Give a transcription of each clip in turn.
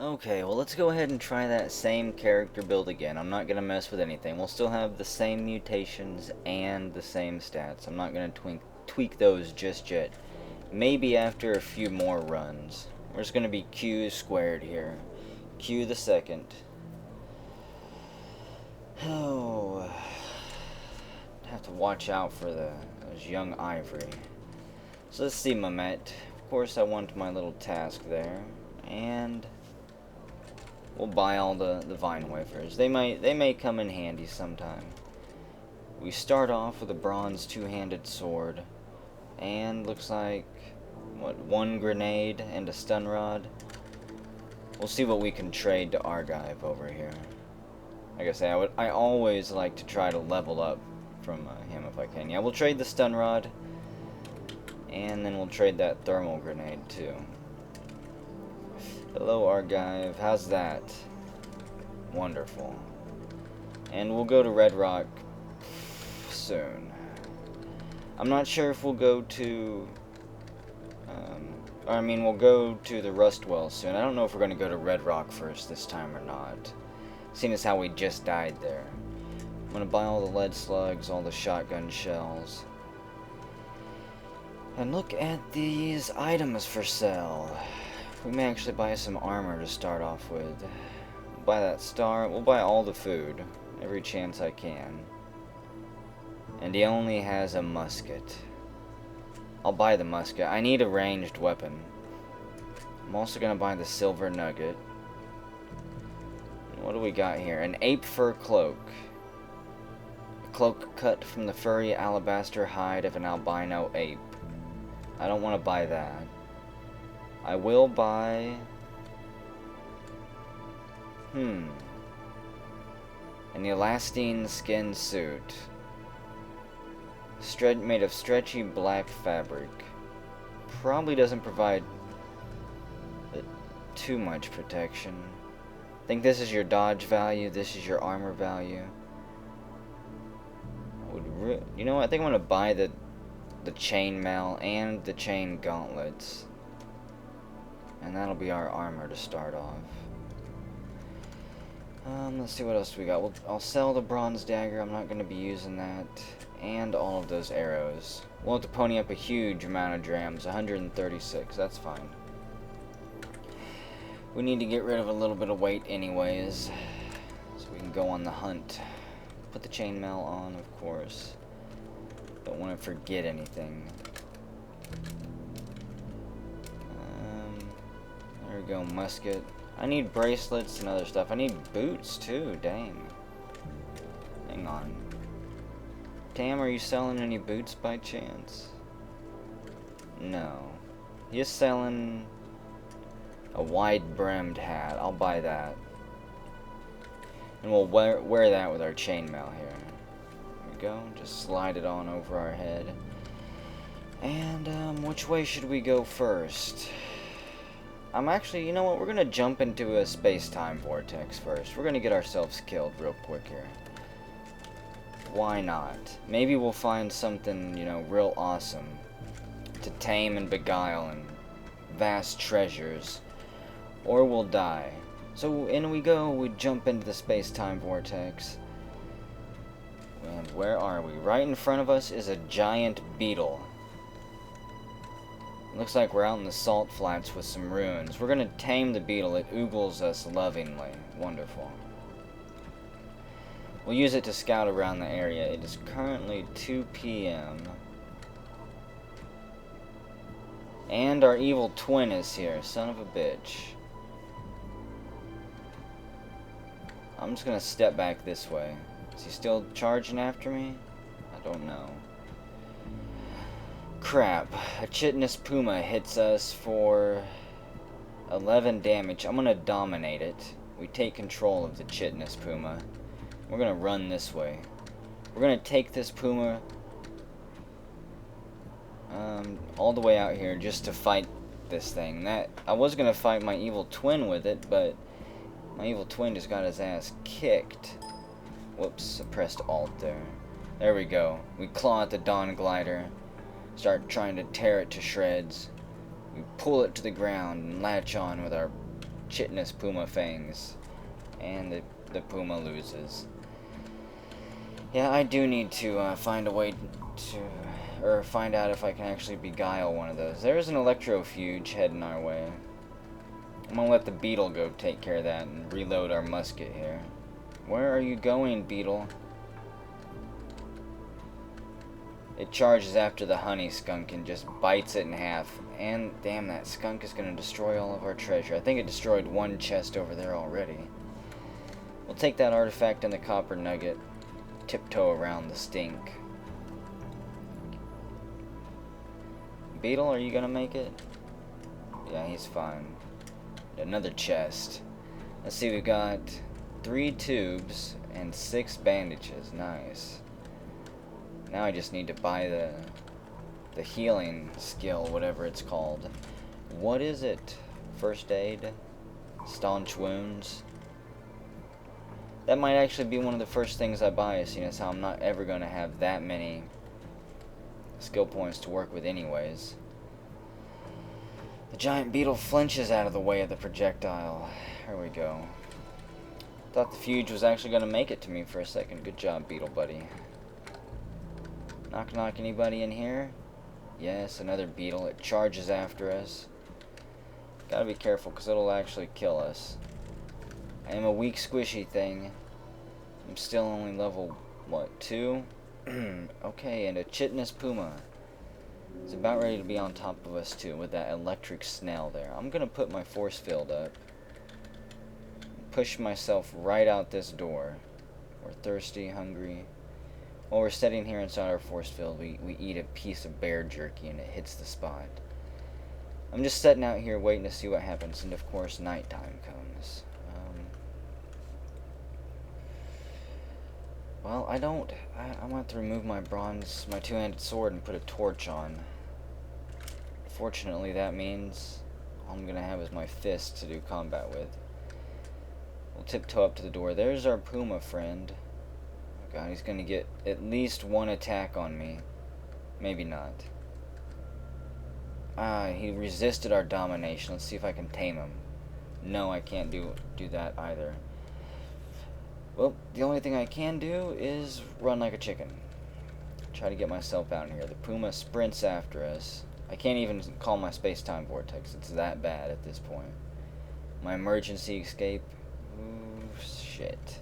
Okay, well let's go ahead and try that same character build again. I'm not going to mess with anything. We'll still have the same mutations and the same stats. I'm not going to tweak those just yet. Maybe after a few more runs. We're just going to be Q squared here. Q the second. Oh, have to watch out for those young ivory. So let's see, Mamet. Of course I want my little task there. And we'll buy all the vine wafers. They may come in handy sometime. We start off with a bronze two-handed sword. And looks like, what, one grenade and a stun rod. We'll see what we can trade to Argive over here. Like I say, I always like to try to level up from him if I can. Yeah, we'll trade the stun rod. And then we'll trade that thermal grenade too. Hello, Argive. How's that? Wonderful. And we'll go to Red Rock soon. I'm not sure if we'll go to... we'll go to the Rustwell soon. I don't know if we're going to go to Red Rock first this time or not. Seeing as how we just died there. I'm going to buy all the lead slugs, all the shotgun shells. And look at these items for sale. We may actually buy some armor to start off with. We'll buy that star. We'll buy all the food. Every chance I can. And he only has a musket. I'll buy the musket. I need a ranged weapon. I'm also going to buy the silver nugget. And what do we got here? An ape fur cloak. A cloak cut from the furry alabaster hide of an albino ape. I don't want to buy that. I will buy... an elastine skin suit. Made of stretchy black fabric. Probably doesn't provide too much protection. I think this is your dodge value, this is your armor value. You know what, I think I'm going to buy the chainmail and the chain gauntlets. And that'll be our armor to start off. Let's see what else we got. I'll sell the bronze dagger. I'm not going to be using that. And all of those arrows. We'll have to pony up a huge amount of drams. 136. That's fine. We need to get rid of a little bit of weight anyways. So we can go on the hunt. Put the chainmail on, of course. Don't want to forget anything. There we go, musket. I need bracelets and other stuff. I need boots too, dang. Hang on. Tam, are you selling any boots by chance? No. He's selling a wide-brimmed hat. I'll buy that. And we'll wear that with our chainmail here. There we go. Just slide it on over our head. And, which way should we go first? I'm actually, you know what, we're going to jump into a space-time vortex first. We're going to get ourselves killed real quick here. Why not? Maybe we'll find something, you know, real awesome to tame and beguile and vast treasures. Or we'll die. So in we go, we jump into the space-time vortex. And where are we? Right in front of us is a giant beetle. Looks like we're out in the salt flats with some ruins. We're gonna tame the beetle. It oogles us lovingly. Wonderful. We'll use it to scout around the area. It is currently 2 p.m. And our evil twin is here. Son of a bitch. I'm just gonna step back this way. Is he still charging after me? I don't know. Crap. A chitinous puma hits us for 11 damage. I'm gonna dominate it. We take control of the chitinous puma. We're gonna run this way. We're gonna take this puma all the way out here just to fight this thing. I was gonna fight my evil twin with it, but my evil twin just got his ass kicked. Whoops, I pressed Alt there. There we go. We claw at the Dawn Glider. Start trying to tear it to shreds. We pull it to the ground and latch on with our chitinous puma fangs. And the puma loses. Yeah, I do need to find a way to, or find out if I can actually beguile one of those. There's an electrofuge heading our way. I'm gonna let the beetle go take care of that and reload our musket here. Where are you going, beetle? It charges after the honey skunk and just bites it in half. And damn, that skunk is gonna destroy all of our treasure. I think it destroyed one chest over there already. We'll take that artifact and the copper nugget. Tiptoe around the stink. Beetle, are you gonna make it? Yeah, he's fine. Another chest. Let's see, we've got 3 tubes and 6 bandages. Nice. Now I just need to buy the healing skill, whatever it's called. What is it? First aid? Staunch wounds? That might actually be one of the first things I buy, seeing as how I'm not ever going to have that many skill points to work with anyways. The giant beetle flinches out of the way of the projectile. There we go. Thought the fuge was actually going to make it to me for a second. Good job, beetle buddy. Knock knock, anybody in here? Yes, another beetle. It charges after us. Gotta be careful because it'll actually kill us. I am a weak squishy thing. I'm still only level, what, 2? Okay, and a chitinous puma. It's about ready to be on top of us too with that electric snail there. I'm gonna put my force field up. Push myself right out this door. We're thirsty, hungry. While we're sitting here inside our force field, we eat a piece of bear jerky and it hits the spot. I'm just sitting out here waiting to see what happens, and of course nighttime comes. Well, I want to remove my two-handed sword and put a torch on. Fortunately, that means all I'm gonna have is my fist to do combat with. We'll tiptoe up to the door. There's our puma friend. Oh god, he's gonna get at least one attack on me. Maybe not. He resisted our domination. Let's see if I can tame him. No, I can't do that either. Well, the only thing I can do is run like a chicken. Try to get myself out in here. The puma sprints after us. I can't even call my spacetime vortex. It's that bad at this point. My emergency escape. Ooh, shit.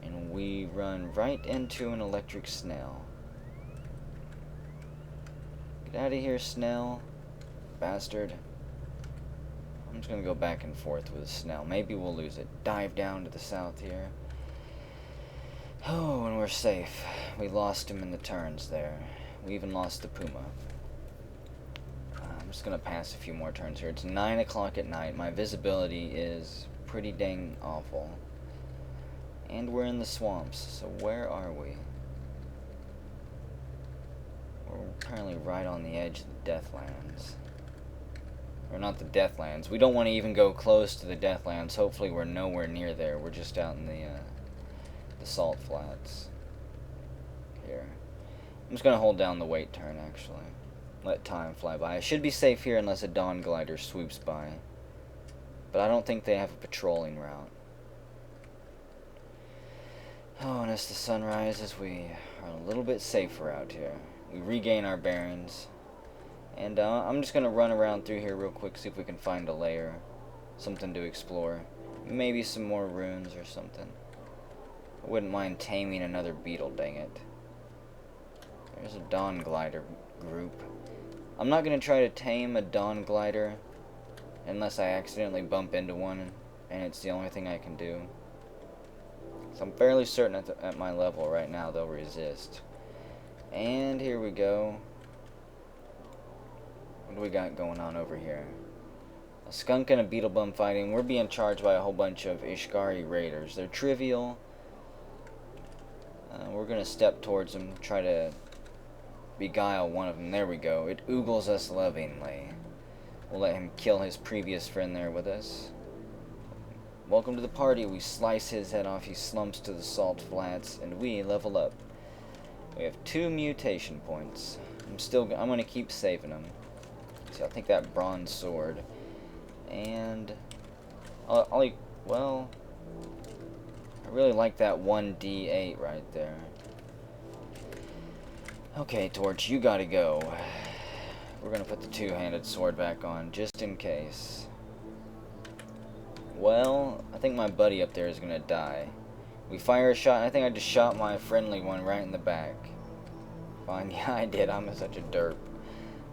And we run right into an electric snail. Get out of here, snail. Bastard. I'm just gonna go back and forth with the snail. Maybe we'll lose it. Dive down to the south here. Oh, and we're safe. We lost him in the turns there. We even lost the puma. I'm just gonna pass a few more turns here. It's 9 o'clock at night. My visibility is pretty dang awful. And we're in the swamps, so where are we? We're apparently right on the edge of the Deathlands. Or not the Deathlands. We don't want to even go close to the Deathlands. Hopefully we're nowhere near there. We're just out in the salt flats. Here. I'm just gonna hold down the wait turn, actually. Let time fly by. I should be safe here unless a dawn glider swoops by. But I don't think they have a patrolling route. Oh, and as the sun rises, we are a little bit safer out here. We regain our bearings. And I'm just gonna run around through here real quick, see if we can find a lair. Something to explore. Maybe some more runes or something. I wouldn't mind taming another beetle, dang it. There's a dawn glider group. I'm not going to try to tame a dawn glider unless I accidentally bump into one and it's the only thing I can do. So I'm fairly certain at my level right now they'll resist. And here we go. What do we got going on over here? A skunk and a beetle bum fighting. We're being charged by a whole bunch of Ishgari raiders. They're trivial. We're going to step towards them, try to beguile one of them. There we go. It oogles us lovingly. We'll let him kill his previous friend there with us. Welcome to the party. We slice his head off. He slumps to the salt flats, and we level up. We have 2 mutation points. I'm going to keep saving them. So I'll take that bronze sword. And Well, I really like that 1d8 right there. Okay, Torch, you gotta go. We're gonna put the two-handed sword back on, just in case. Well, I think my buddy up there is gonna die. We fire a shot, and I think I just shot my friendly one right in the back. Fine, yeah, I did. I'm such a derp.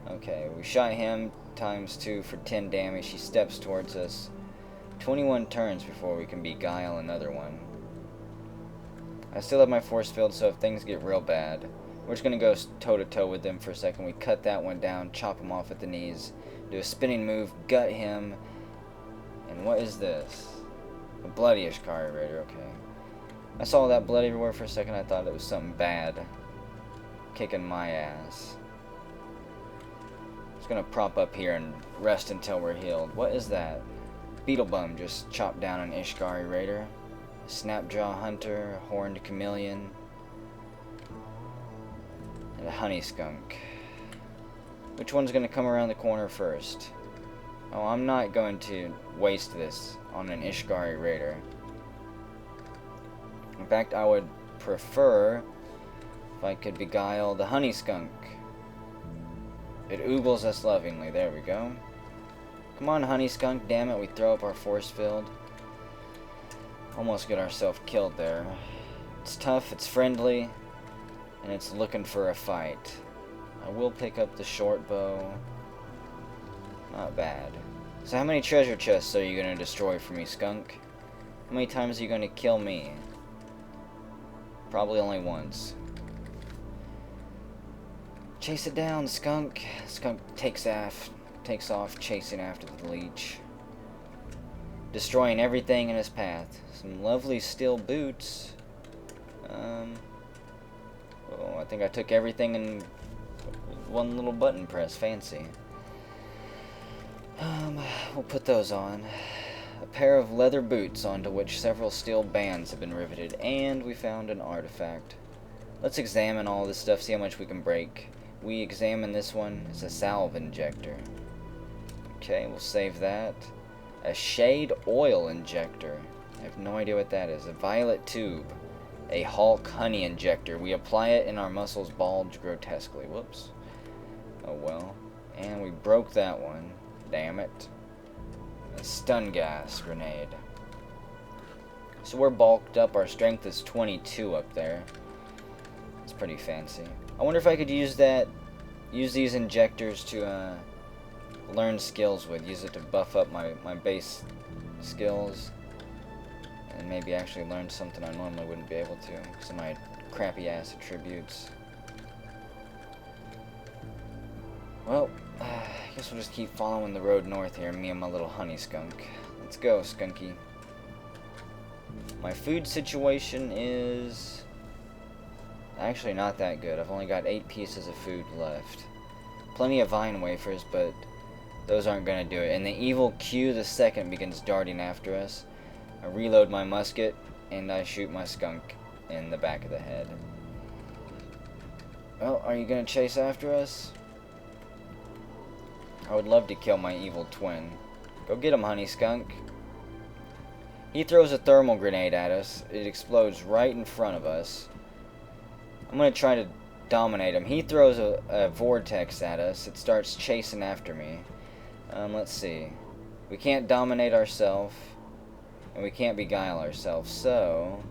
Okay, we shot him ×2 for 10 damage. He steps towards us. 21 turns before we can beguile another one. I still have my force field, so if things get real bad, we're just going to go toe-to-toe with them for a second. We cut that one down, chop him off at the knees, do a spinning move, gut him. And what is this? A bloody Ishkari Raider, okay. I saw that blood everywhere for a second. I thought it was something bad kicking my ass. Just gonna prop up here and rest until we're healed. What is that? Beetlebum just chopped down an Ishkari Raider. Snapjaw Hunter, Horned Chameleon, and a Honey Skunk. Which one's gonna come around the corner first? Oh, I'm not going to waste this on an Ishkari Raider. In fact, I would prefer if I could beguile the Honey Skunk. It oogles us lovingly. There we go. Come on, Honey Skunk. Damn it, we throw up our force field. Almost get ourselves killed there. It's tough, it's friendly, and it's looking for a fight. I will pick up the short bow. Not bad. So how many treasure chests are you going to destroy for me, Skunk? How many times are you going to kill me? Probably only once. Chase it down, Skunk. Skunk takes off chasing after the leech. Destroying everything in his path. Some lovely steel boots. Oh, I think I took everything in one little button press. Fancy. We'll put those on. A pair of leather boots onto which several steel bands have been riveted, and we found an artifact. Let's examine all this stuff, see how much we can break. We examine this one. It's a salve injector. Okay, we'll save that. A shade oil injector. I have no idea what that is. A violet tube. A Hulk honey injector. We apply it and our muscles bulge grotesquely. Whoops. Oh well. And we broke that one. Damn it. A stun gas grenade. So we're bulked up. Our strength is 22 up there. It's pretty fancy. I wonder if I could use these injectors to learn skills with. Use it to buff up my base skills. And maybe actually learn something I normally wouldn't be able to because of my crappy ass attributes. Well, I guess we'll just keep following the road north here, me and my little honey skunk. Let's go, Skunky. My food situation is actually not that good. I've only got 8 pieces of food left. Plenty of vine wafers, but those aren't going to do it. And the evil Q the second begins darting after us. I reload my musket, and I shoot my skunk in the back of the head. Well, are you going to chase after us? I would love to kill my evil twin. Go get him, honey skunk. He throws a thermal grenade at us. It explodes right in front of us. I'm going to try to dominate him. He throws a vortex at us. It starts chasing after me. Let's see. We can't dominate ourselves. And we can't beguile ourselves. So,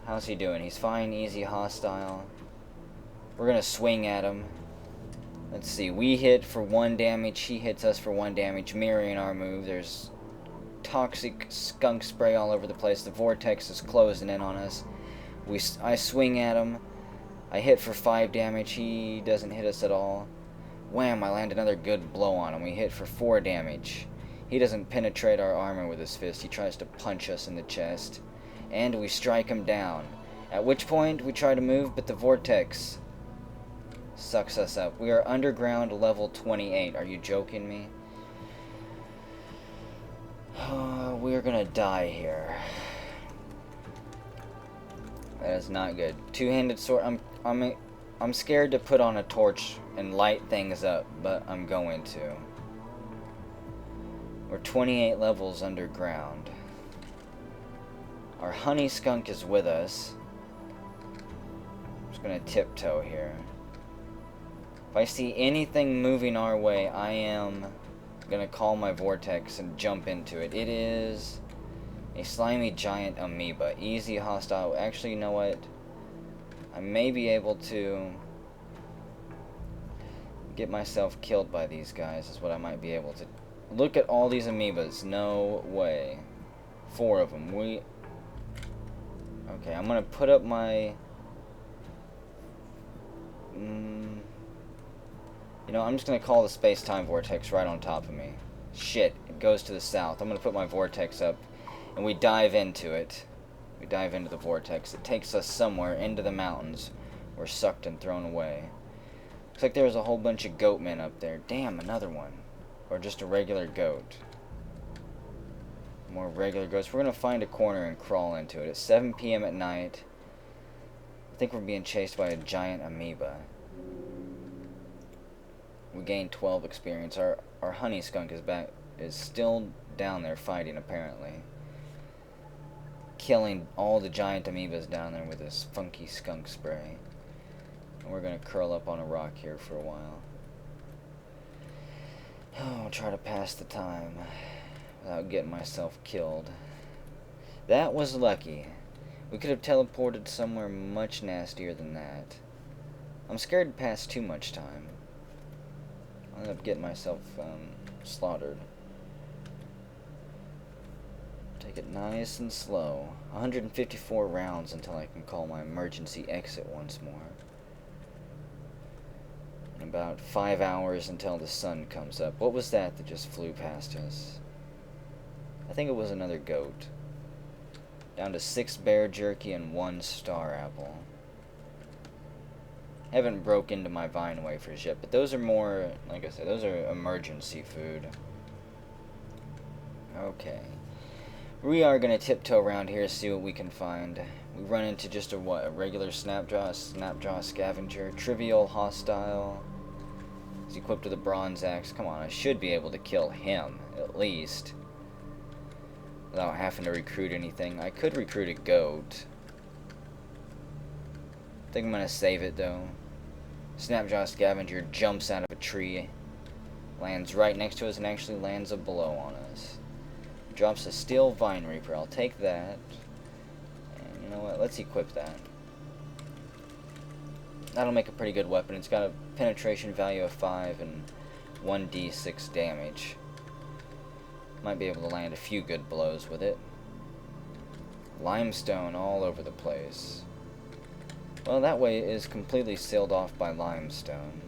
how's he doing? He's fine, easy, hostile. We're going to swing at him. Let's see. We hit for 1 damage. He hits us for 1 damage, mirroring our move. There's toxic skunk spray all over the place. The vortex is closing in on us. I swing at him. I hit for 5 damage. He doesn't hit us at all. Wham! I land another good blow on him. We hit for 4 damage. He doesn't penetrate our armor with his fist. He tries to punch us in the chest. And we strike him down. At which point, we try to move, but the vortex sucks us up. We are underground level 28. Are you joking me? We are gonna die here. That is not good. Two-handed sword. I'm scared to put on a torch and light things up, but I'm going to. We're 28 levels underground. Our honey skunk is with us. I'm just gonna tiptoe here. If I see anything moving our way, I am gonna call my vortex and jump into it. It is a slimy giant amoeba. Easy, hostile. Actually, you know what? I may be able to get myself killed by these guys, is what I might be able to. Look at all these amoebas. No way. 4 of them. Okay, I'm gonna put up my... You know, I'm just gonna call the space-time vortex right on top of me. Shit, it goes to the south. I'm gonna put my vortex up, and we dive into it. We dive into the vortex. It takes us somewhere into the mountains. We're sucked and thrown away. Looks like there was a whole bunch of goat men up there. Damn, another one. Or just a regular goat. More regular goats. We're gonna find a corner and crawl into it. It's 7 p.m. at night. I think we're being chased by a giant amoeba. We gained 12 experience. Our honey skunk is still down there fighting, apparently. Killing all the giant amoebas down there with this funky skunk spray. And we're gonna curl up on a rock here for a while. Oh, try to pass the time without getting myself killed. That was lucky. We could have teleported somewhere much nastier than that. I'm scared to pass too much time. I'll end up getting myself slaughtered. Take it nice and slow. 154 rounds until I can call my emergency exit once more. And about 5 hours until the sun comes up. What was that just flew past us? I think it was another goat. Down to 6 bear jerky and 1 star apple. Haven't broke into my vine wafers yet, but those are more, like I said, those are emergency food. Okay. We are going to tiptoe around here, see what we can find. We run into just a regular snapjaw scavenger, trivial, hostile. He's equipped with a bronze axe. Come on, I should be able to kill him, at least. Without having to recruit anything. I could recruit a goat. I think I'm going to save it, though. Snapjaw scavenger jumps out of a tree, lands right next to us, and actually lands a blow on us. Drops a steel vine reaper. I'll take that. And you know what? Let's equip that. That'll make a pretty good weapon. It's got a penetration value of 5 and 1d6 damage. Might be able to land a few good blows with it. Limestone all over the place. Well, that way is completely sealed off by limestone.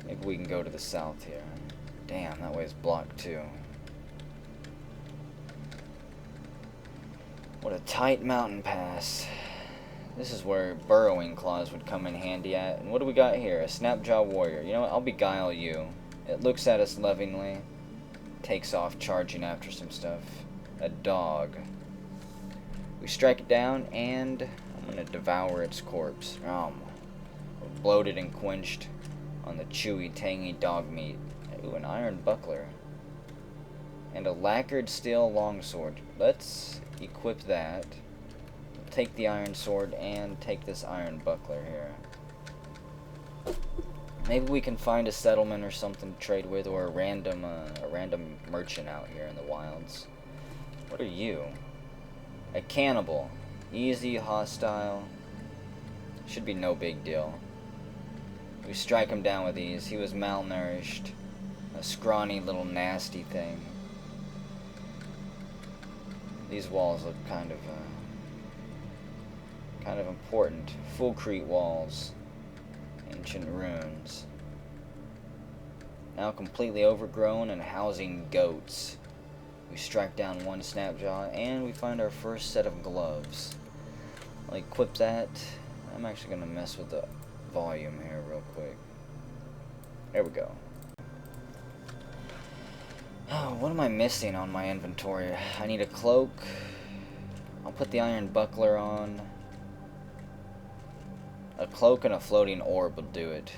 Maybe we can go to the south here. Damn, that way is blocked too. What a tight mountain pass. This is where burrowing claws would come in handy at. And what do we got here? A snapjaw warrior. You know what? I'll beguile you. It looks at us lovingly. Takes off charging after some stuff. A dog. We strike it down and I'm going to devour its corpse. Bloated and quenched on the chewy, tangy dog meat. Ooh, an iron buckler. And a lacquered steel longsword. Let's equip that. Take the iron sword and take this iron buckler here. Maybe we can find a settlement or something to trade with, or a random merchant out here in the wilds. What are you? A cannibal. Easy, hostile. Should be no big deal. We strike him down with ease. He was malnourished. A scrawny little nasty thing. These walls look kind of important. Fullcrete walls. Ancient ruins. Now completely overgrown and housing goats. We strike down 1 snapjaw and we find our first set of gloves. I'll equip that. I'm actually going to mess with the volume here real quick. There we go. Oh, what am I missing on my inventory? I need a cloak. I'll put the iron buckler on. A cloak and a floating orb will do it.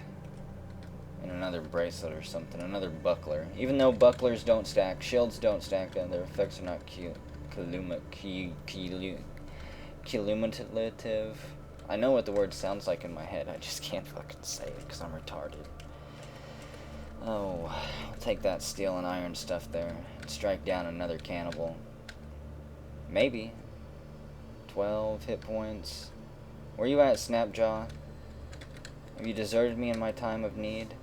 And another bracelet or something. Another buckler. Even though bucklers don't stack, shields don't stack, and their effects are not cumulative. I know what the word sounds like in my head. I just can't fucking say it because I'm retarded. Oh, I'll take that steel and iron stuff there and strike down another cannibal. Maybe. 12 hit points. Where you at, Snapjaw? Have you deserted me in my time of need?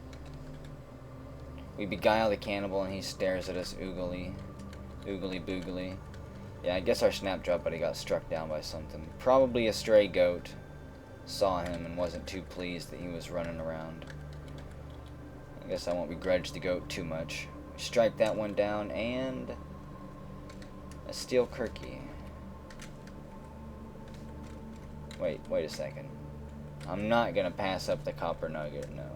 We beguile the cannibal and he stares at us oogly boogly. Yeah, I guess our Snapjaw buddy got struck down by something. Probably a stray goat saw him and wasn't too pleased that he was running around. I guess I won't begrudge the goat too much. Strike that one down, and a steel Kirky. Wait a second. I'm not gonna pass up the copper nugget, no.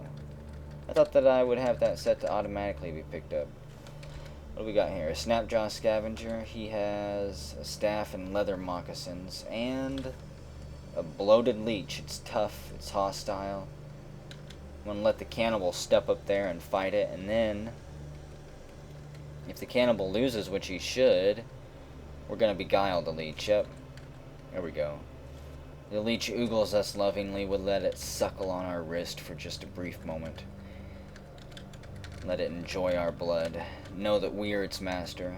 I thought that I would have that set to automatically be picked up. What do we got here? A Snapjaw Scavenger. He has a staff and leather moccasins, and a bloated leech. It's tough, it's hostile. I'm gonna let the cannibal step up there and fight it, and then if the cannibal loses, which he should, we're gonna beguile the leech. Yep. There we go. The leech oogles us lovingly. We'll let it suckle on our wrist for just a brief moment. Let it enjoy our blood. Know that we are its master.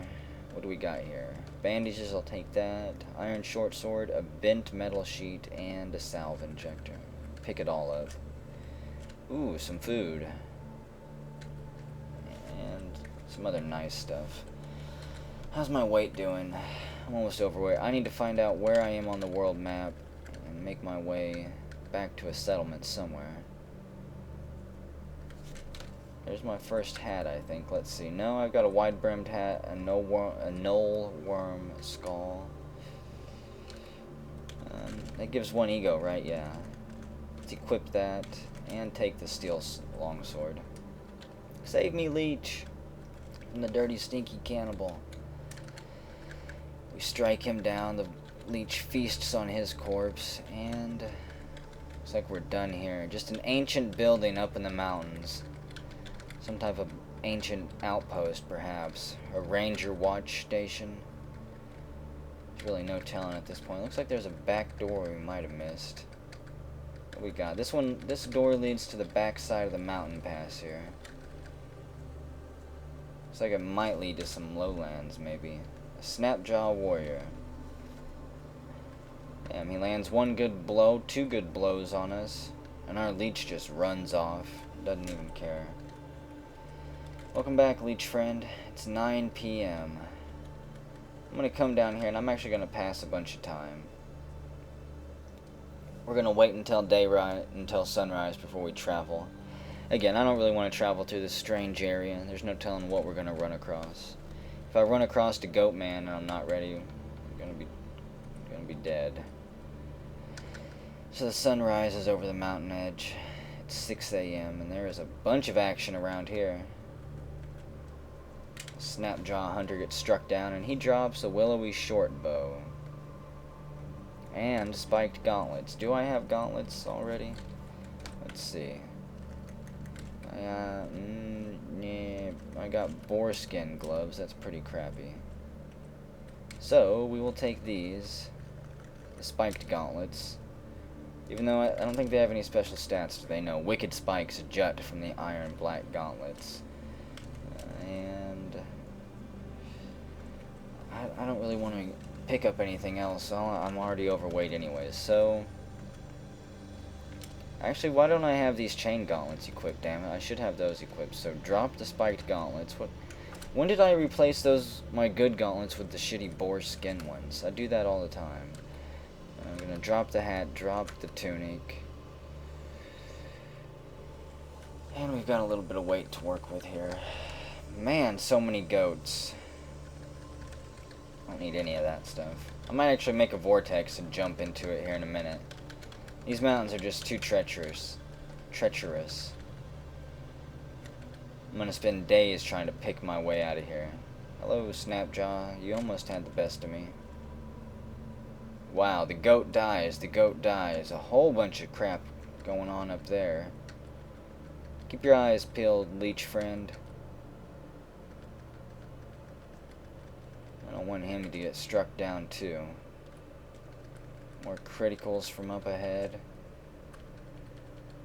What do we got here? Bandages, I'll take that. Iron short sword, a bent metal sheet, and a salve injector. Pick it all up. Ooh, some food. And some other nice stuff. How's my weight doing? I'm almost overweight. I need to find out where I am on the world map and make my way back to a settlement somewhere. There's my first hat, I think. Let's see. No, I've got a wide-brimmed hat, a knoll worm skull. That gives one ego, right? Yeah. Let's equip that and take the steel longsword. Save me, leech, from the dirty, stinky cannibal. We strike him down. The leech feasts on his corpse, and looks like we're done here. Just an ancient building up in the mountains. Some type of ancient outpost, perhaps. A ranger watch station. There's really no telling at this point. Looks like there's a back door we might have missed. What we got? This door leads to the back side of the mountain pass here. Looks like it might lead to some lowlands, maybe. A Snapjaw warrior. Damn, he lands one good blow, two good blows on us, and our leech just runs off. Doesn't even care. Welcome back, leech friend. It's 9 p.m. I'm gonna come down here and I'm actually gonna pass a bunch of time. We're gonna wait until sunrise before we travel. Again, I don't really want to travel through this strange area. There's no telling what we're gonna run across. If I run across a goat man and I'm not ready, I'm gonna be dead. So the sun rises over the mountain edge. It's 6 a.m. and there is a bunch of action around here. Snapjaw hunter gets struck down and he drops a willowy short bow and spiked gauntlets. Do I have gauntlets already? Let's see. I got boar skin gloves. That's pretty crappy. So we will take these, the spiked gauntlets. Even though I don't think they have any special stats, do they? No. Wicked spikes jut from the iron black gauntlets. And I don't really want to pick up anything else. I'm already overweight anyways, so actually, why don't I have these chain gauntlets equipped? Damn it, I should have those equipped. So drop the spiked gauntlets. When did I replace my good gauntlets with the shitty boar skin ones? I do that all the time. I'm gonna drop the hat, drop the tunic, and we've got a little bit of weight to work with here. Man, so many goats. I don't need any of that stuff. I might actually make a vortex and jump into it here in a minute. These mountains are just too treacherous. I'm gonna spend days trying to pick my way out of here. Hello, Snapjaw. You almost had the best of me. Wow, the goat dies. A whole bunch of crap going on up there. Keep your eyes peeled, leech friend. I don't want him to get struck down too. More criticals from up ahead.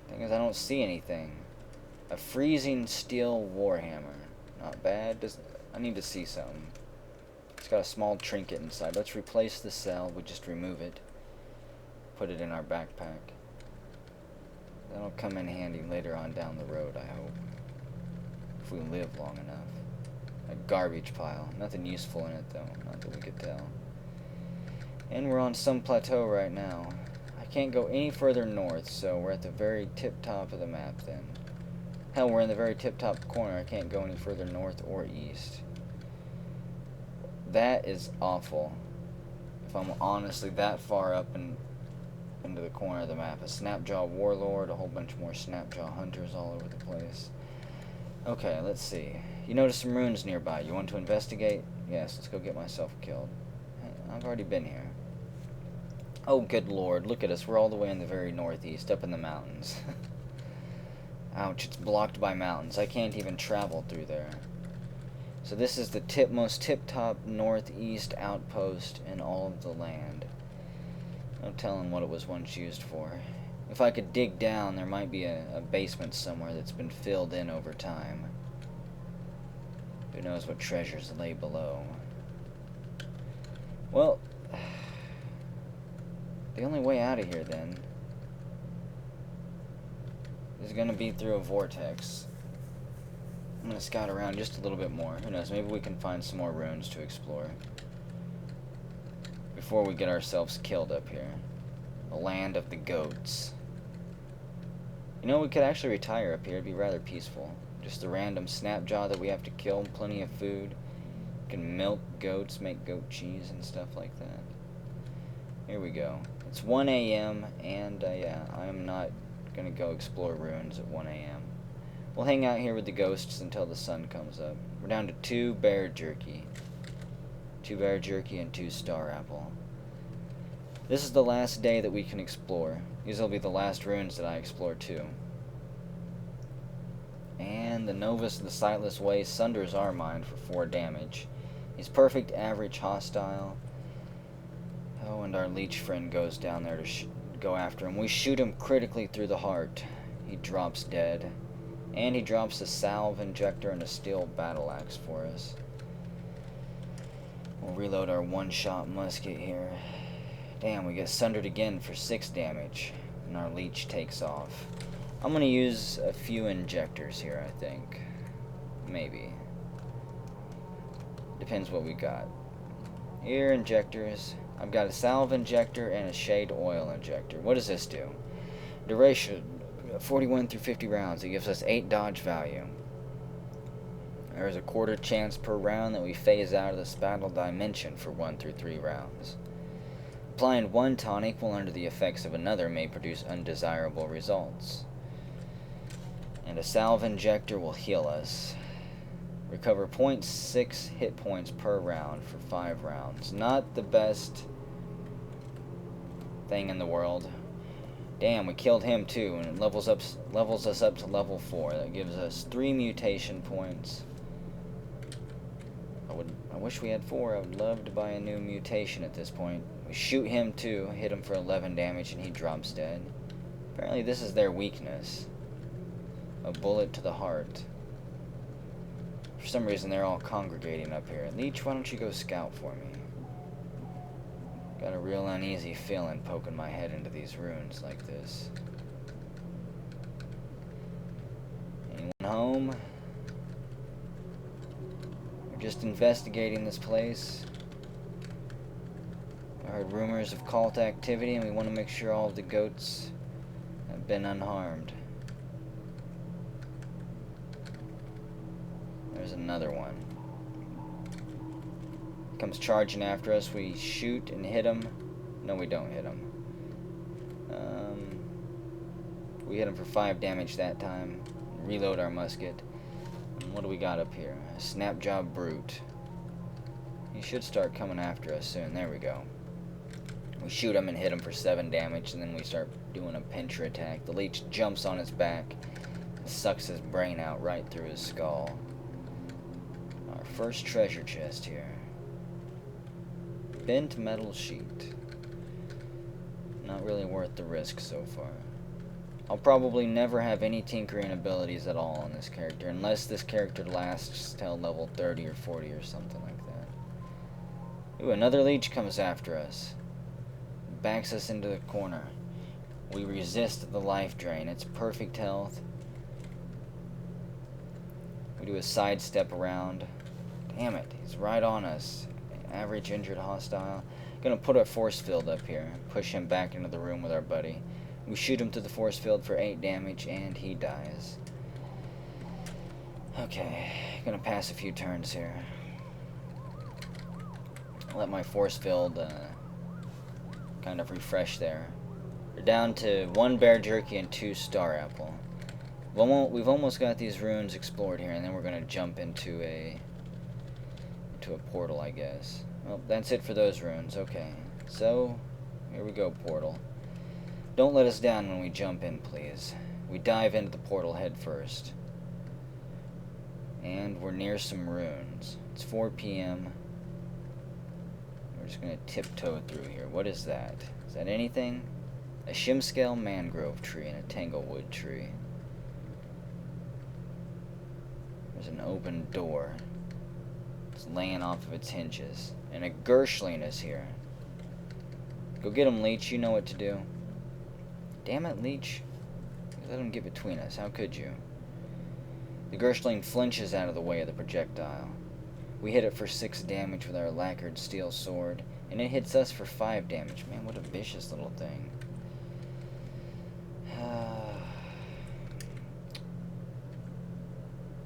Thing is, I don't see anything. A freezing steel warhammer. Not bad. I need to see something. It's got a small trinket inside. Let's replace the cell. We just remove it. Put it in our backpack. That'll come in handy later on down the road, I hope. If we live long enough. A garbage pile. Nothing useful in it, though. Not that we could tell. And we're on some plateau right now. I can't go any further north, so we're at the very tip-top of the map, then. Hell, we're in the very tip-top corner. I can't go any further north or east. That is awful. If I'm honestly that far up into the corner of the map. A Snapjaw Warlord, a whole bunch more Snapjaw Hunters all over the place. Okay, let's see. You notice some ruins nearby. You want to investigate? Yes, let's go get myself killed. I've already been here. Oh, good lord, look at us. We're all the way in the very northeast, up in the mountains. Ouch, it's blocked by mountains. I can't even travel through there. So this is the most tip-top northeast outpost in all of the land. No telling what it was once used for. If I could dig down, there might be a basement somewhere that's been filled in over time. Who knows what treasures lay below. Well, the only way out of here, then, is going to be through a vortex. I'm going to scout around just a little bit more. Who knows, maybe we can find some more ruins to explore before we get ourselves killed up here. The land of the goats. You know, we could actually retire up here. It'd be rather peaceful. Just a random Snapjaw that we have to kill, plenty of food. We can milk goats, make goat cheese and stuff like that. Here we go. It's 1 a.m. and yeah, I am not going to go explore ruins at 1 a.m. We'll hang out here with the ghosts until the sun comes up. We're down to 2 bear jerky. 2 bear jerky and 2 star apple. This is the last day that we can explore. These will be the last ruins that I explore too. And the Novus of the Sightless Way sunders our mind for 4 damage. He's perfect average hostile. Oh, and our leech friend goes down there to go after him. We shoot him critically through the heart. He drops dead. And he drops a salve injector and a steel battle axe for us. We'll reload our one-shot musket here. Damn, we get sundered again for 6 damage. And our leech takes off. I'm going to use a few injectors here, I think. Maybe. Depends what we got. Here, injectors. I've got a salve injector and a shade oil injector. What does this do? Duration 41 through 50 rounds. It gives us 8 dodge value. There's a quarter chance per round that we phase out of the spattle dimension for 1 through 3 rounds. Applying one tonic while under the effects of another may produce undesirable results. And a salve injector will heal us. Recover 0.6 hit points per round for 5 rounds. Not the best thing in the world. Damn, we killed him too, and it levels us up to level 4. That gives us 3 mutation points. I wish we had 4. I would love to buy a new mutation at this point. We shoot him too, hit him for 11 damage, and he drops dead. Apparently this is their weakness. A bullet to the heart. For some reason they're all congregating up here. Leech, why don't you go scout for me? Got a real uneasy feeling poking my head into these ruins like this. Anyone home? We're just investigating this place. I heard rumors of cult activity and we want to make sure all of the goats have been unharmed. There's another one. Comes charging after us. We shoot and hit him. No, we don't hit him. We hit him for 5 damage that time. Reload our musket. And what do we got up here? A Snapjaw Brute. He should start coming after us soon. There we go. We shoot him and hit him for 7 damage, and then we start doing a pincher attack. The leech jumps on his back, Sucks his brain out right through his skull. Our first treasure chest here. Bent metal sheet. Not really worth the risk so far. I'll probably never have any tinkering abilities at all on this character, unless this character lasts till level 30 or 40 or something like that. Ooh, another leech comes after us. Backs us into the corner. We resist the life drain. It's perfect health. We do a sidestep around. Damn it, he's right on us. Average injured hostile. Gonna put a force field up here. Push him back into the room with our buddy. We shoot him to the force field for 8 damage, and he dies. Okay, gonna pass a few turns here. Let my force field kind of refresh there. We're down to 1 bear jerky and 2 star apple. We've almost got these ruins explored here, and then we're gonna jump into a portal, I guess. Well, that's it for those ruins. Okay, so here we go, portal. Don't let us down when we jump in, please. We dive into the portal head first. And we're near some ruins. It's 4 p.m. We're just going to tiptoe through here. What is that? Is that anything? A shimscale mangrove tree and a tanglewood tree. There's an open door. It's laying off of its hinges. And a Gershling is here. Go get him, Leech. You know what to do. Damn it, Leech. Let him get between us. How could you? The Gershling flinches out of the way of the projectile. We hit it for 6 damage with our lacquered steel sword, and it hits us for 5 damage. Man, what a vicious little thing.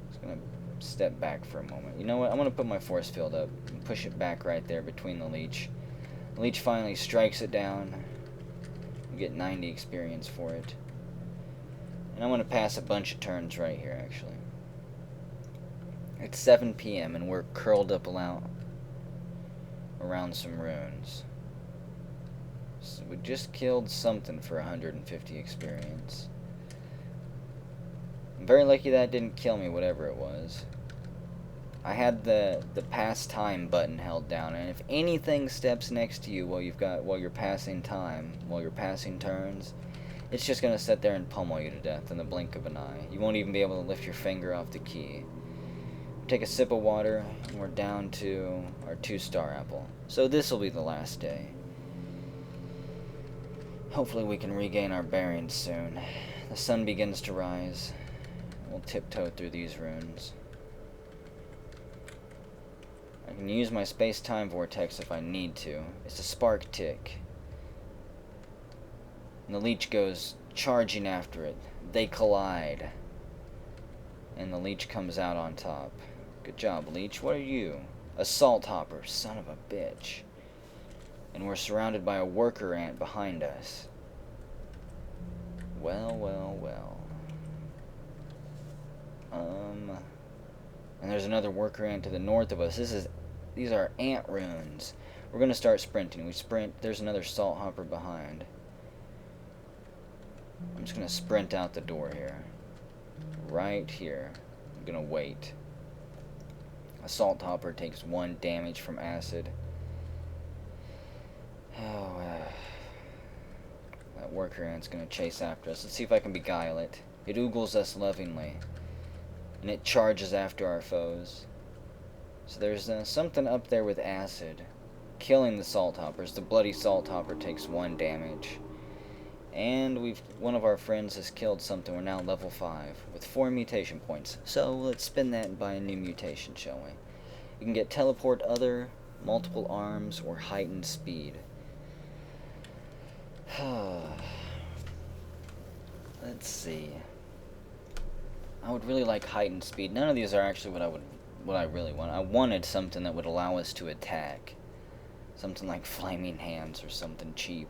Just gonna step back for a moment. You know what? I'm gonna put my force field up and push it back right there between the Leech. The Leech finally strikes it down. We get 90 experience for it. And I'm going to pass a bunch of turns right here, actually. It's 7 p.m. and we're curled up around some ruins. So we just killed something for 150 experience. I'm very lucky that didn't kill me, whatever it was. I had the pass time button held down, and if anything steps next to you while you're passing time, while you're passing turns, it's just gonna sit there and pummel you to death in the blink of an eye. You won't even be able to lift your finger off the key. Take a sip of water, and we're down to our 2 star apple. So this will be the last day. Hopefully we can regain our bearings soon. The sun begins to rise. We'll tiptoe through these ruins. I can use my space-time vortex if I need to. It's a spark tick. And the Leech goes charging after it. They collide. And the Leech comes out on top. Good job, Leech. What are you? A salt hopper, son of a bitch. And we're surrounded by a worker ant behind us. Well, well, well. And there's another worker ant to the north of us. These are ant ruins. We're gonna start sprinting. We sprint. There's another salt hopper behind. I'm just gonna sprint out the door here. Right here. I'm gonna wait. A salt hopper takes 1 damage from acid. Oh, that worker ant's gonna chase after us. Let's see if I can beguile it. It oogles us lovingly. And it charges after our foes. So there's something up there with acid. Killing the salt hoppers. The bloody salt hopper takes 1 damage. And one of our friends has killed something. We're now level 5 with 4 mutation points. So let's spin that and buy a new mutation, shall we? You can get teleport other, multiple arms, or heightened speed. Let's see. I would really like heightened speed. None of these are actually what I really want. I wanted something that would allow us to attack. Something like flaming hands or something cheap.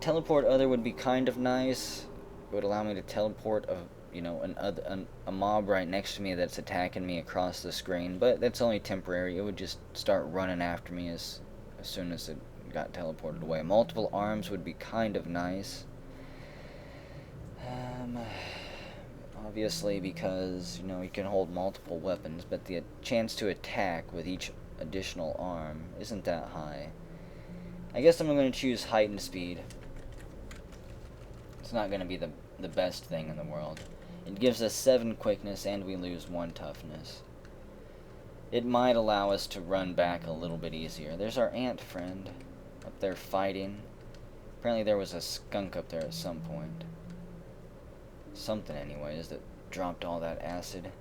Teleport other would be kind of nice. It would allow me to teleport a mob right next to me that's attacking me across the screen, but that's only temporary. It would just start running after me as soon as it got teleported away. Multiple arms would be kind of nice. Obviously because, you know, you can hold multiple weapons, but the chance to attack with each additional arm isn't that high. I guess I'm going to choose heightened speed. It's not going to be the best thing in the world. It gives us 7 quickness and we lose 1 toughness. It might allow us to run back a little bit easier. There's our ant friend up there fighting. Apparently there was a skunk up there at some point. Something anyways that dropped all that acid.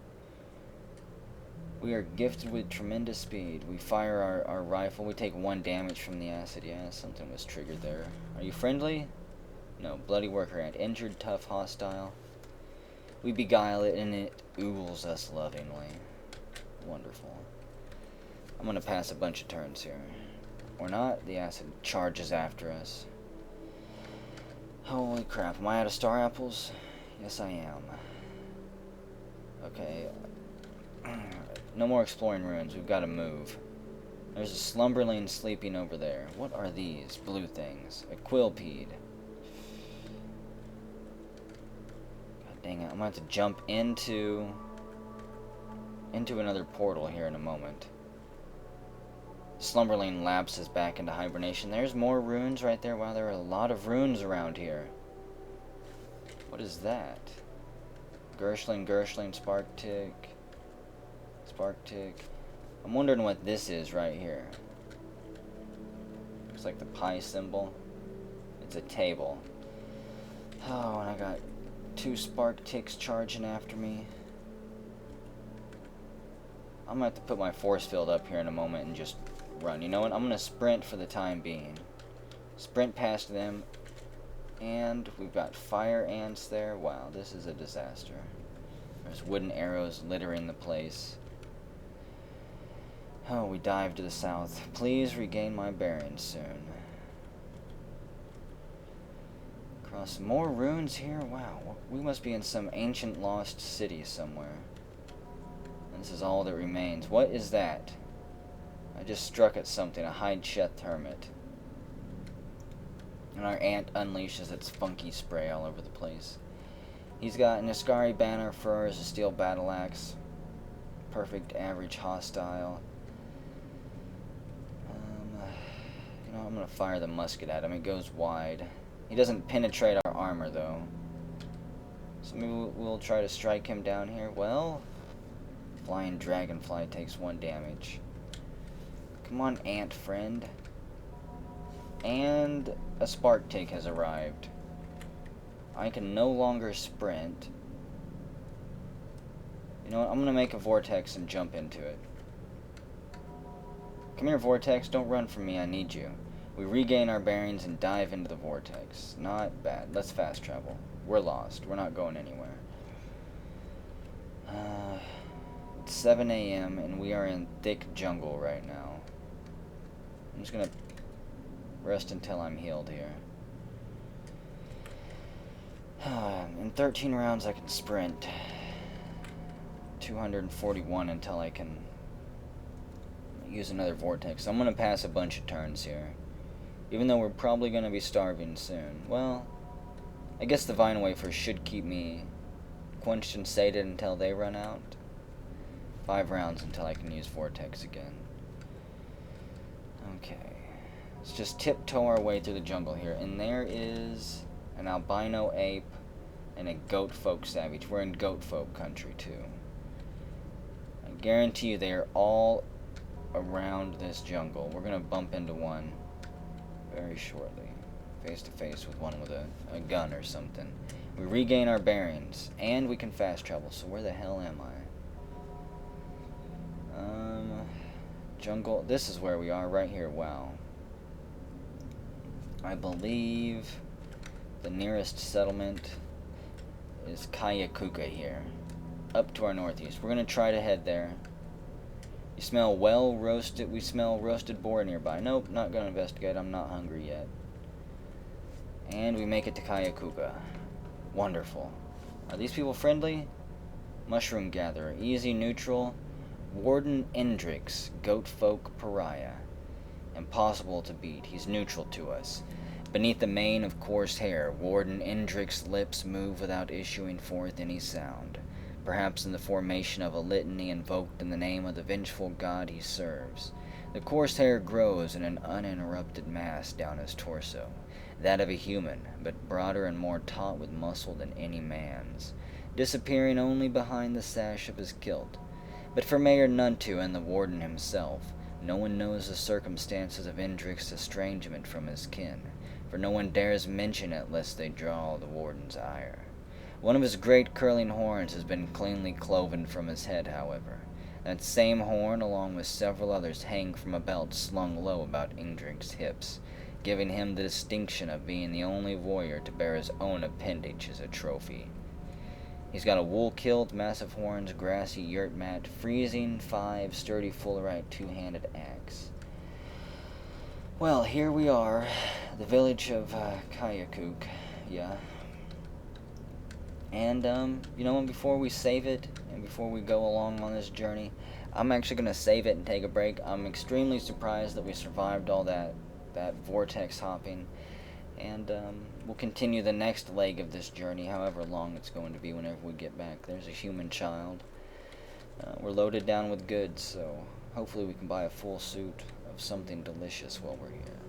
We are gifted with tremendous speed. We fire our rifle. We take 1 damage from the acid. Yeah, something was triggered there. Are you friendly? No. Bloody worker ant. Injured, tough, hostile. We beguile it and it oogles us lovingly. Wonderful. I'm going to pass a bunch of turns here. Or not. The acid charges after us. Holy crap. Am I out of star apples? Yes, I am. Okay. No more exploring ruins. We've got to move. There's a slumberling sleeping over there. What are these blue things? A quillpede. God dang it. I'm going to have to jump into another portal here in a moment. Slumberling lapses back into hibernation. There's more runes right there. Wow, there are a lot of runes around here. What is that? Gershling, spark tick. I'm wondering what this is right here. Looks like the pi symbol. It's a table. Oh, and I got 2 spark ticks charging after me. I'm gonna have to put my force field up here in a moment and just run. You know what? I'm gonna sprint for the time being. Sprint past them. And we've got fire ants there. Wow, this is a disaster. There's wooden arrows littering the place. Oh, we dive to the south. Please regain my bearings soon. Across more ruins here? Wow, we must be in some ancient lost city somewhere. And this is all that remains. What is that? I just struck at something. A hide-sheth hermit. And our ant unleashes its funky spray all over the place. He's got an Ascari banner furs, a steel battle axe. Perfect average hostile. You know, I'm gonna fire the musket at him. It goes wide. He doesn't penetrate our armor though. So maybe we'll try to strike him down here. Well, flying dragonfly takes 1 damage. Come on, ant friend. And a spark tick has arrived. I can no longer sprint. You know what? I'm going to make a vortex and jump into it. Come here, vortex. Don't run from me. I need you. We regain our bearings and dive into the vortex. Not bad. Let's fast travel. We're lost. We're not going anywhere. It's 7 a.m. and we are in thick jungle right now. I'm just going to rest until I'm healed here. In 13 rounds I can sprint. 241 until I can use another vortex. I'm going to pass a bunch of turns here. Even though we're probably going to be starving soon. Well, I guess the vine wafers should keep me quenched and sated until they run out. 5 rounds until I can use vortex again. Okay. Let's just tiptoe our way through the jungle here. And there is an albino ape and a goat folk savage. We're in goat folk country too. I guarantee you they are all around this jungle. We're going to bump into one very shortly. Face to face with one with a gun or something. We regain our bearings. And we can fast travel. So where the hell am I? Jungle. This is where we are right here. Wow. I believe the nearest settlement is Kayakuka here. Up to our northeast. We're going to try to head there. You smell well roasted. We smell roasted boar nearby. Nope, not going to investigate. I'm not hungry yet. And we make it to Kayakuka. Wonderful. Are these people friendly? Mushroom gatherer. Easy, neutral. Warden Endrix. Goat folk pariah. Impossible to beat. He's neutral to us. Beneath the mane of coarse hair, Warden Indric's lips move without issuing forth any sound, perhaps in the formation of a litany invoked in the name of the vengeful god he serves. The coarse hair grows in an uninterrupted mass down his torso, that of a human, but broader and more taut with muscle than any man's, disappearing only behind the sash of his kilt. But for Mayor Nuntu and the warden himself, no one knows the circumstances of Indric's estrangement from his kin, for no one dares mention it lest they draw the warden's ire. One of his great curling horns has been cleanly cloven from his head, however. That same horn, along with several others, hang from a belt slung low about Indric's hips, giving him the distinction of being the only warrior to bear his own appendage as a trophy. He's got a wool-killed, massive horns, grassy yurt mat, freezing 5 sturdy fullerite two-handed axe. Well, here we are, the village of Kayakuk, yeah. And, before we save it, and before we go along on this journey, I'm actually going to save it and take a break. I'm extremely surprised that we survived all that vortex hopping. And we'll continue the next leg of this journey, however long it's going to be whenever we get back. There's a human child. We're loaded down with goods, so hopefully we can buy a full suit of something delicious while we're here.